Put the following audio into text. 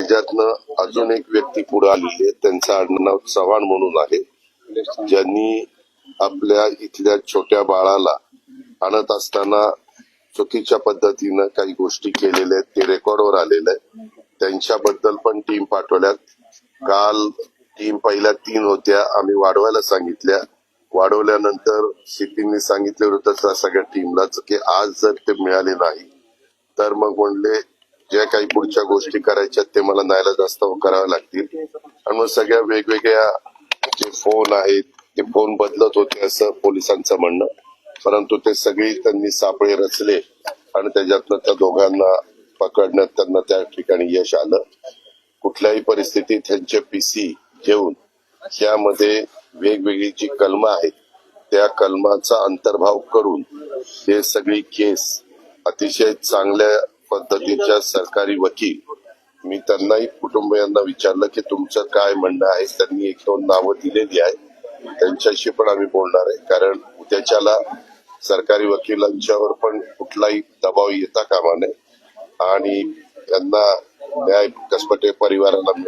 त्याच्यातनं अजून एक व्यक्ती पुढे आलेली आहे, त्यांचं आडनाव चव्हाण म्हणून आहे, ज्यांनी आपल्या इथल्या छोट्या बाळाला आणत असताना चुकीच्या पद्धतीनं काही गोष्टी केलेल्या आहेत, ते रेकॉर्डवर आलेलं आहे. त्यांच्याबद्दल पण टीम पाठवल्यात. काल टीम पहिल्या 3 होत्या, आम्ही वाढवायला सांगितल्या. वाढवल्यानंतर सीपींनी सांगितलं होतं त्या सगळ्या टीमलाच की आज जर ते मिळाले नाही तर मग म्हणले ज्या काही पुढच्या गोष्टी करायच्या ते मला नाईलाजास्तव कराव्या लागतील. आणि मग सगळ्या वेगवेगळ्या जे फोन आहेत ते फोन बदलत होते असं पोलिसांचं म्हणणं. परंतु ते सगळे त्यांनी सापळे रचले आणि त्याच्यातनं त्या दोघांना पकडण्यात त्यांना त्या ठिकाणी यश आलं. कुठल्याही परिस्थितीत त्यांचे पीसी घेऊन त्यामध्ये वेगवेगळी जी कलमं आहेत त्या कलमाचा अंतर्भाव करून हे सगळी केस अतिशय चांगल्या पद्धतीच्या सरकारी वकील, मी त्यांनाही कुटुंबियांना विचारलं की तुमचं काय म्हणणं आहे. त्यांनी 1-2 नावं दिलेली आहे, त्यांच्याशी पण आम्ही बोलणार आहे. कारण उद्याच्याला सरकारी वकिलांच्यावर पण कुठलाही दबाव येता कामा नये आणि त्यांना न्याय कसपटे परिवाराला